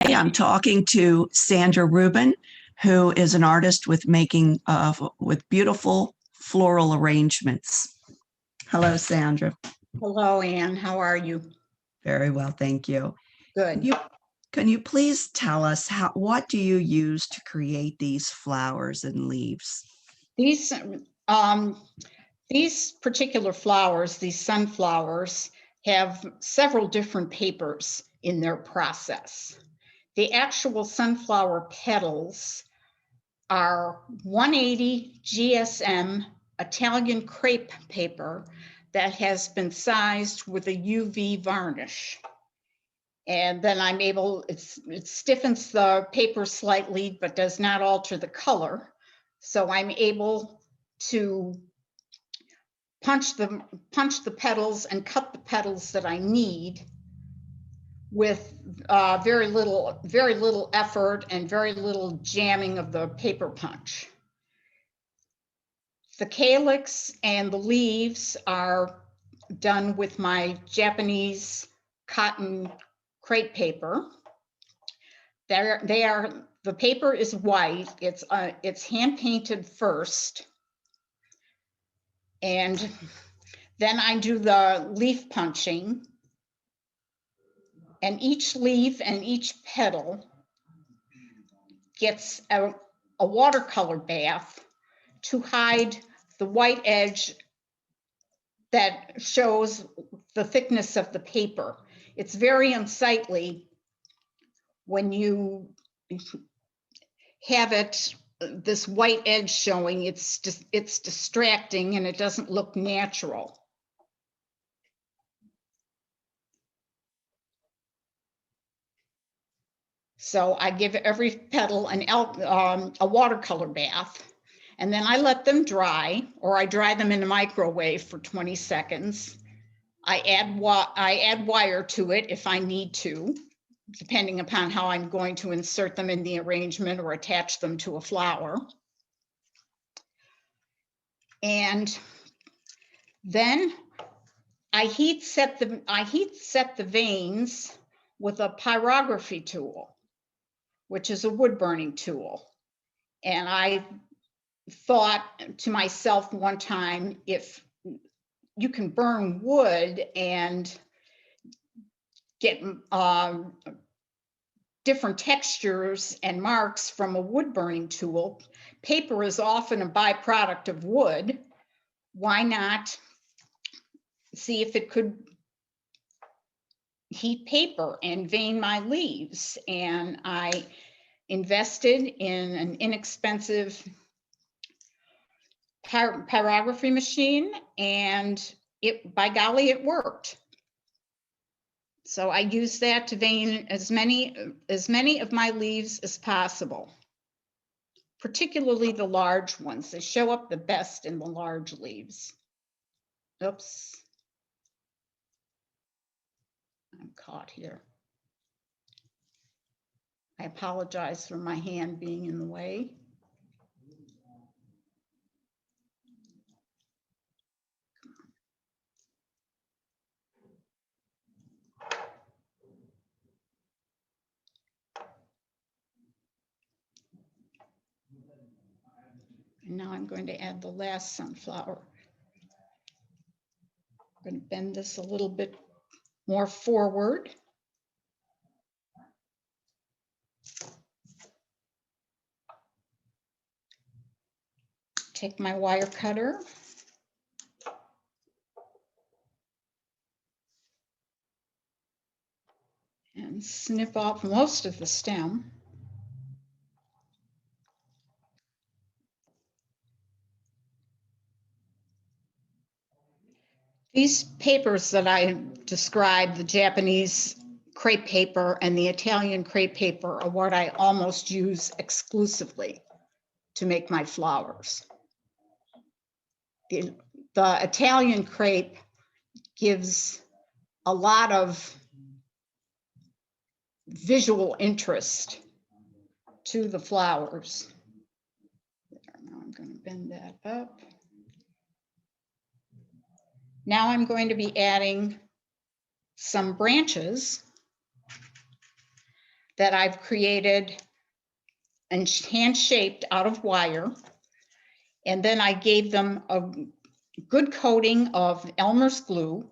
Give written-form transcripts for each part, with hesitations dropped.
Today I'm talking to Sandra Rubin, who is an artist with making with beautiful floral arrangements. Hello, Sandra. Hello, Ann. How are you? Very well, thank you. Good. Can you please tell us what do you use to create these flowers and leaves? These particular flowers, these sunflowers, have several different papers in their process. The actual sunflower petals are 180 GSM Italian crepe paper that has been sized with a UV varnish. And then I'm able, it stiffens the paper slightly, but does not alter the color. So I'm able to punch the petals and cut the petals that I need with very little effort and very little jamming of the paper punch. The calyx and the leaves are done with my Japanese cotton crepe paper. The paper is white. It's hand painted first, and then I do the leaf punching, and each leaf and each petal gets a watercolor bath to hide the white edge that shows the thickness of the paper. It's very unsightly when you have this white edge showing. It's distracting and it doesn't look natural. So I give every petal a watercolor bath, and then I let them dry, or I dry them in a microwave for 20 seconds. I add wire to it if I need to, depending upon how I'm going to insert them in the arrangement or attach them to a flower. And then I heat set the veins with a pyrography tool, which is a wood burning tool. And I thought to myself one time, if you can burn wood and get different textures and marks from a wood burning tool, paper is often a byproduct of wood. Why not see if it could heat paper and vein my leaves? And I invested in an inexpensive pyrography machine, and by golly, it worked. So I use that to vein as many of my leaves as possible, particularly the large ones. They show up the best in the large leaves. Oops, I'm caught here. I apologize for my hand being in the way. And now I'm going to add the last sunflower. I'm going to bend this a little bit more forward. Take my wire cutter. And snip off most of the stem. These papers that I described, the Japanese crepe paper and the Italian crepe paper, are what I almost use exclusively to make my flowers. The Italian crepe gives a lot of visual interest to the flowers. Now I'm going to bend that up. Now I'm going to be adding some branches. that I've created and hand-shaped out of wire. And then I gave them a good coating of Elmer's glue,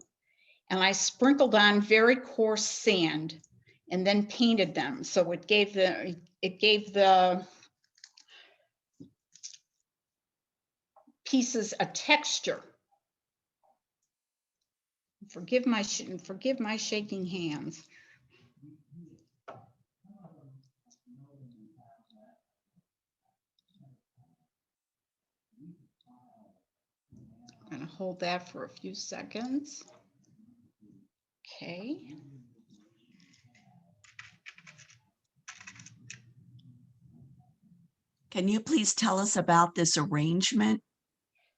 and I sprinkled on very coarse sand and then painted them. So it gave the pieces a texture. Forgive my shaking hands. I'm going to hold that for a few seconds. Okay. Can you please tell us about this arrangement?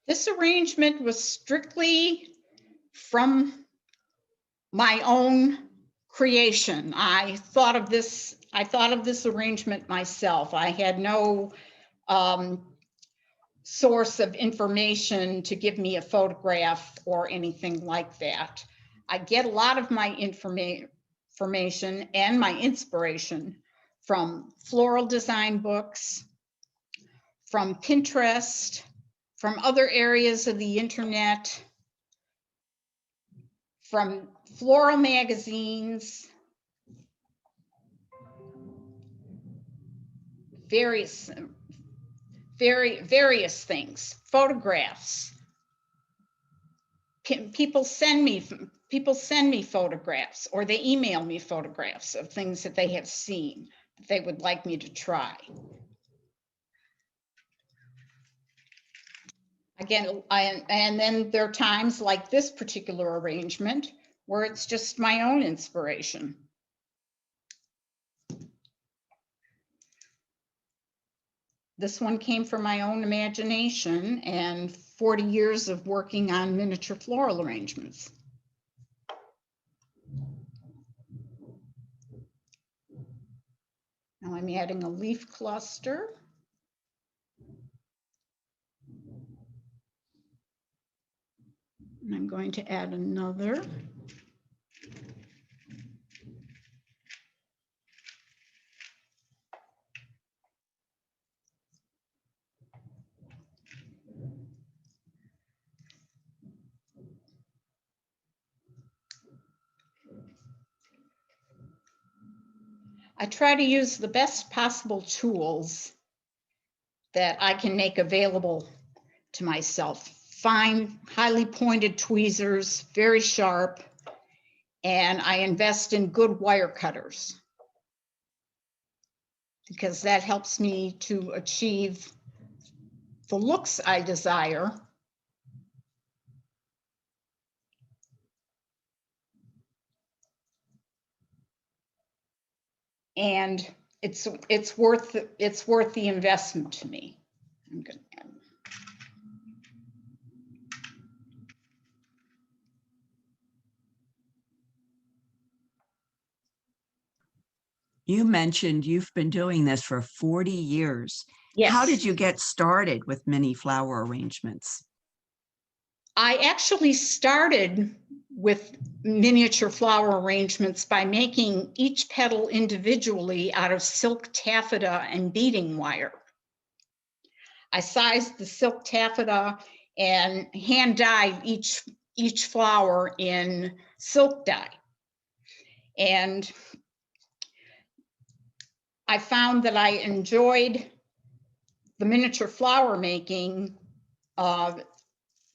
This arrangement was strictly from my own creation. I thought of this arrangement myself. I had no source of information to give me a photograph or anything like that. I get a lot of my information and my inspiration from floral design books, from Pinterest, from other areas of the internet, from floral magazines, various things, photographs. People send me photographs, or they email me photographs of things that they have seen that they would like me to try. Again, and then there are times like this particular arrangement where it's just my own inspiration. This one came from my own imagination and 40 years of working on miniature floral arrangements. Now I'm adding a leaf cluster. And I'm going to add another. I try to use the best possible tools that I can make available to myself. Fine, highly pointed tweezers, very sharp, and I invest in good wire cutters because that helps me to achieve the looks I desire. And it's worth the investment to me. I'm gonna add. You mentioned you've been doing this for 40 years. Yes. How did you get started with mini flower arrangements? I actually started with miniature flower arrangements by making each petal individually out of silk taffeta and beading wire. I sized the silk taffeta and hand dyed each flower in silk dye. And I found that I enjoyed the miniature flower making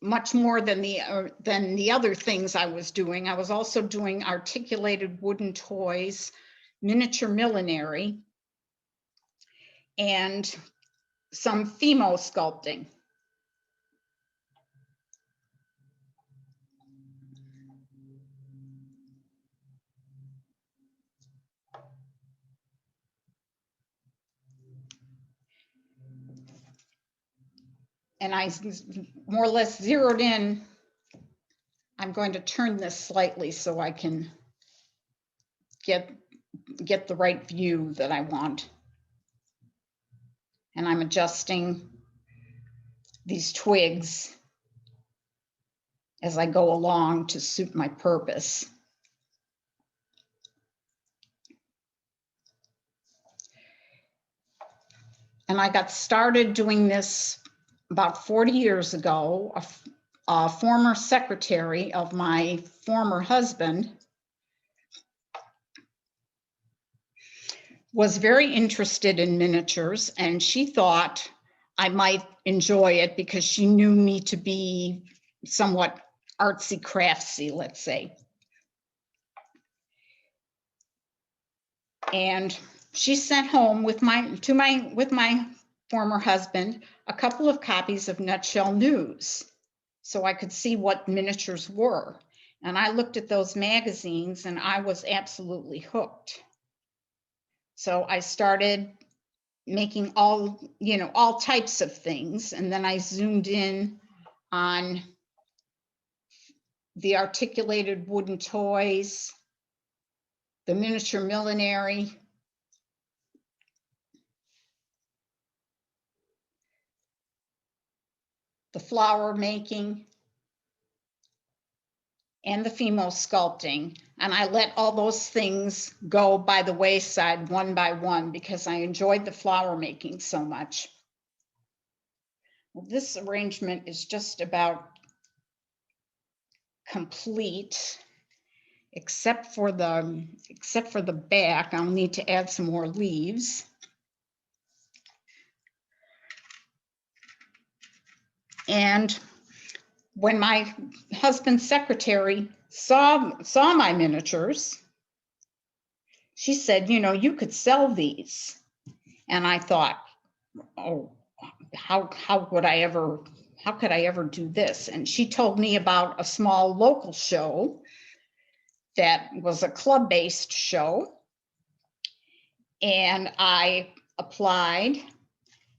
much more than the other things I was doing. I was also doing articulated wooden toys, miniature millinery, and some Fimo sculpting. And I more or less zeroed in. I'm going to turn this slightly so I can get the right view that I want. And I'm adjusting these twigs as I go along to suit my purpose. And I got started doing this about 40 years ago. A former secretary of my former husband was very interested in miniatures, and she thought I might enjoy it because she knew me to be somewhat artsy craftsy, let's say. And she sent home with my former husband a couple of copies of Nutshell News so I could see what miniatures were. And I looked at those magazines and I was absolutely hooked. So I started making all types of things. And then I zoomed in on the articulated wooden toys, the miniature millinery, the flower making, and the female sculpting. And I let all those things go by the wayside one by one because I enjoyed the flower making so much. Well, this arrangement is just about complete, except for the back. I'll need to add some more leaves. And when my husband's secretary saw my miniatures, she said, you could sell these. And I thought, oh, how could I ever do this? And she told me about a small local show that was a club-based show. And I applied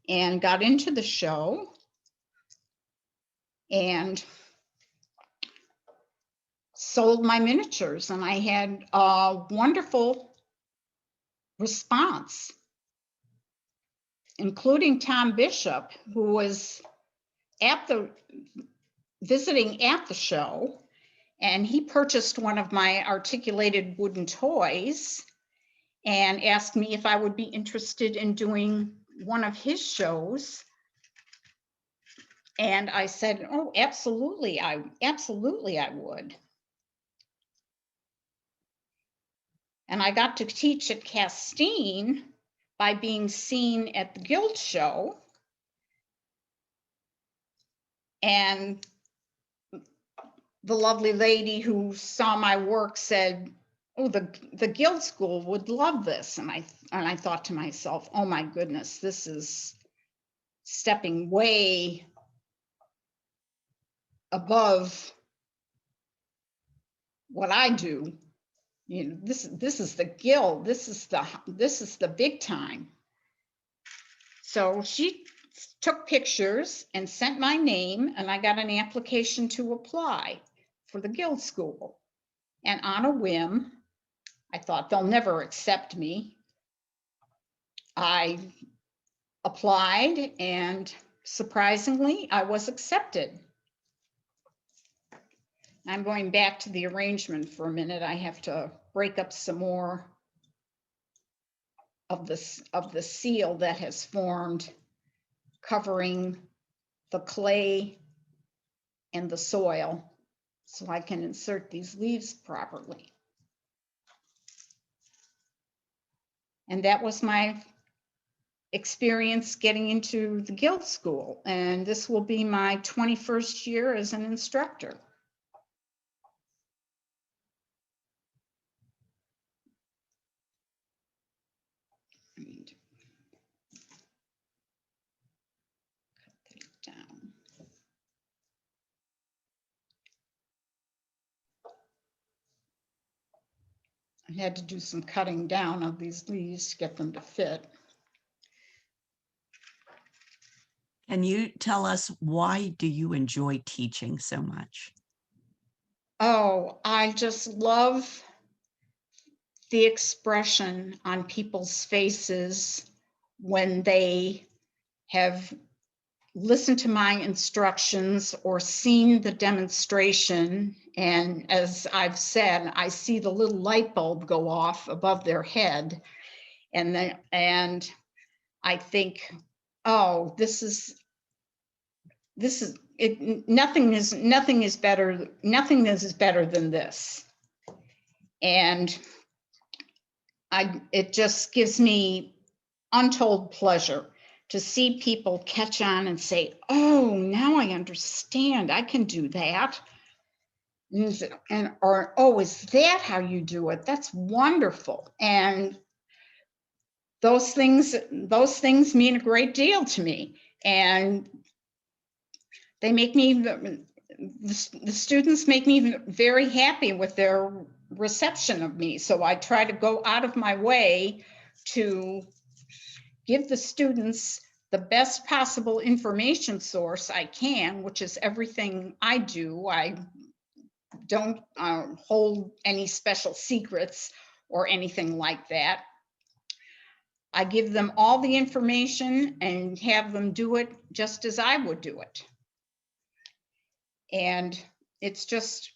and got into the show and sold my miniatures. And I had a wonderful response, including Tom Bishop, who was visiting at the show, and he purchased one of my articulated wooden toys and asked me if I would be interested in doing one of his shows. And I said, oh, absolutely, I would. And I got to teach at Castine by being seen at the Guild show. And the lovely lady who saw my work said, oh, the Guild School would love this. And I thought to myself, oh my goodness, this is stepping way above what I do. This is the Guild. This is the big time. So she took pictures and sent my name, and I got an application to apply for the Guild School. And on a whim, I thought they'll never accept me. I applied, and surprisingly, I was accepted. I'm going back to the arrangement for a minute. I have to break up some more of the seal that has formed, covering the clay and the soil, so I can insert these leaves properly. And that was my experience getting into the Guild School. And this will be my 21st year as an instructor. I had to do some cutting down of these leaves to get them to fit. Can you tell us, why do you enjoy teaching so much? Oh, I just love the expression on people's faces when they have listened to my instructions or seen the demonstration. And as I've said, I see the little light bulb go off above their head. And I think, oh, this is it. Nothing is better than this. And it just gives me untold pleasure to see people catch on and say, oh, now I understand, I can do that. Or, oh, is that how you do it? That's wonderful. And those things mean a great deal to me. And they make me, the students make me very happy with their reception of me. So I try to go out of my way to give the students the best possible information source I can, which is everything I do. I don't hold any special secrets or anything like that. I give them all the information and have them do it just as I would do it. And it's just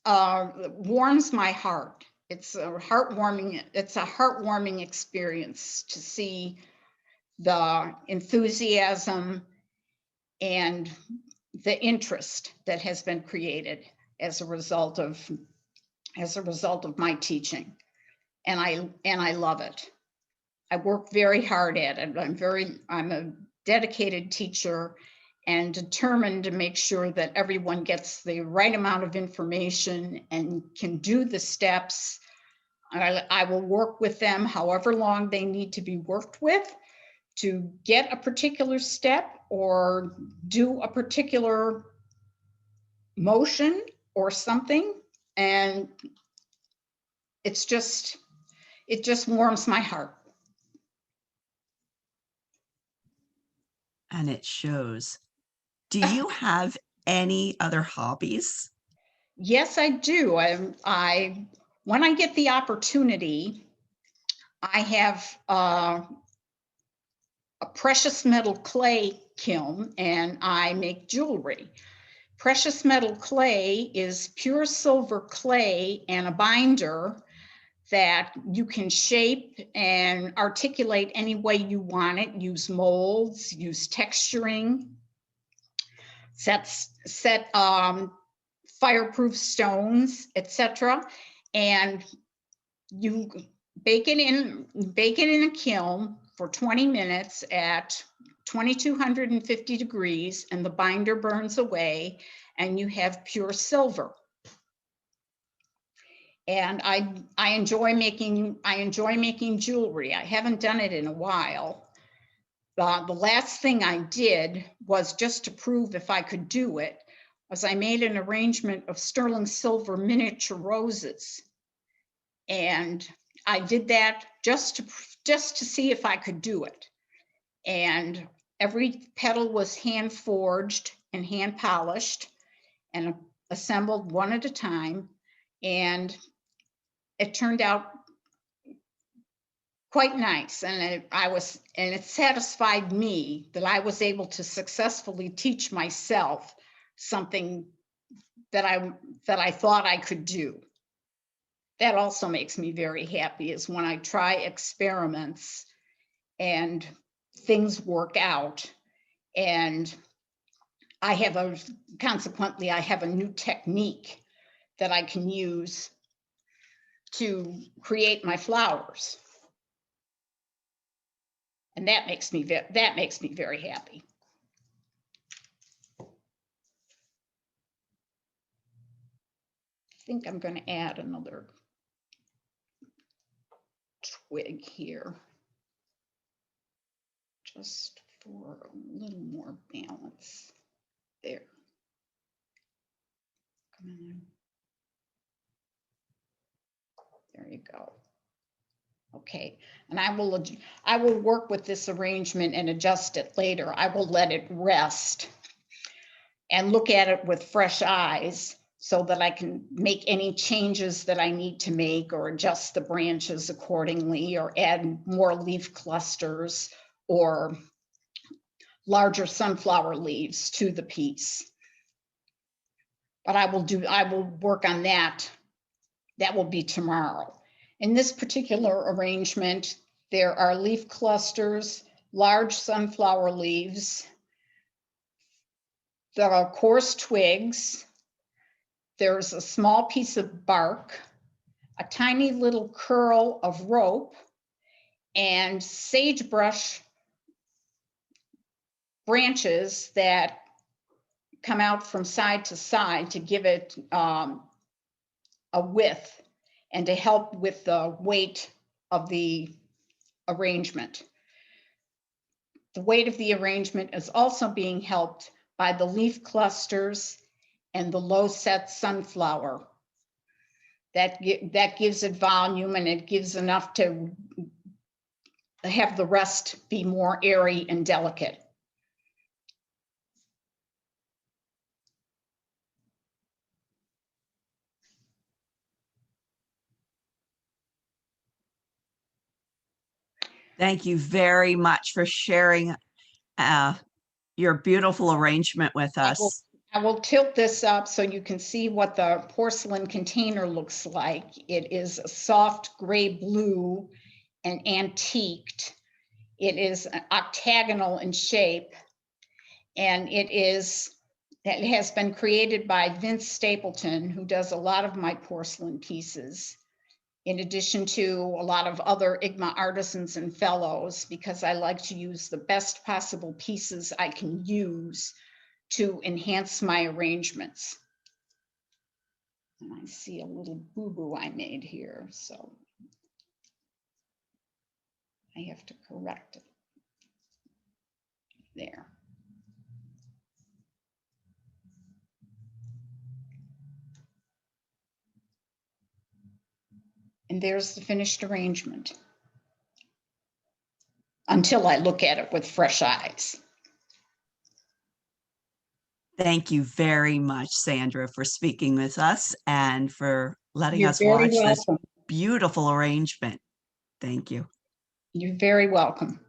warms my heart. It's a heartwarming experience to see the enthusiasm and the interest that has been created as a result of my teaching. And I love it. I work very hard at it. I'm a dedicated teacher and determined to make sure that everyone gets the right amount of information and can do the steps. I will work with them however long they need to be worked with to get a particular step or do a particular motion or something. And it just warms my heart. And it shows. Do you have any other hobbies? Yes, I do. When I get the opportunity, I have a precious metal clay kiln and I make jewelry. Precious metal clay is pure silver clay and a binder that you can shape and articulate any way you want it, use molds, use texturing, set fireproof stones, etc. And you bake it in a kiln for 20 minutes at 2250 degrees, and the binder burns away and you have pure silver. And I enjoy making jewelry. I haven't done it in a while. The last thing I did was just to prove if I could do it, was I made an arrangement of sterling silver miniature roses. And I did that just to see if I could do it. And every petal was hand forged and hand polished and assembled one at a time. And it turned out quite nice. And it satisfied me that I was able to successfully teach myself something that I thought I could do. That also makes me very happy, is when I try experiments and things work out, and consequently I have a new technique that I can use to create my flowers. And that makes me very happy. I think I'm going to add another twig here, just for a little more balance. There. Come on. There you go. Okay, and I will work with this arrangement and adjust it later. I will let it rest and look at it with fresh eyes so that I can make any changes that I need to make, or adjust the branches accordingly, or add more leaf clusters or larger sunflower leaves to the piece. But I will work on that. That will be tomorrow. In this particular arrangement, There are leaf clusters, large sunflower leaves. There are coarse twigs. There's a small piece of bark, a tiny little curl of rope, and sagebrush branches that come out from side to side to give it a width and to help with the weight of the arrangement. The weight of the arrangement is also being helped by the leaf clusters and the low set sunflower. That gives it volume, and it gives enough to have the rest be more airy and delicate. Thank you very much for sharing your beautiful arrangement with us. I will tilt this up so you can see what the porcelain container looks like. It is a soft gray blue and antiqued. It is octagonal in shape, and it has been created by Vince Stapleton, who does a lot of my porcelain pieces, in addition to a lot of other IGMA artisans and fellows, because I like to use the best possible pieces I can use to enhance my arrangements. And I see a little boo-boo I made here, so I have to correct it. There. And there's the finished arrangement, until I look at it with fresh eyes. Thank you very much, Sandra, for speaking with us and for letting You're us very watch this welcome. beautiful arrangement. Thank you. You're very welcome.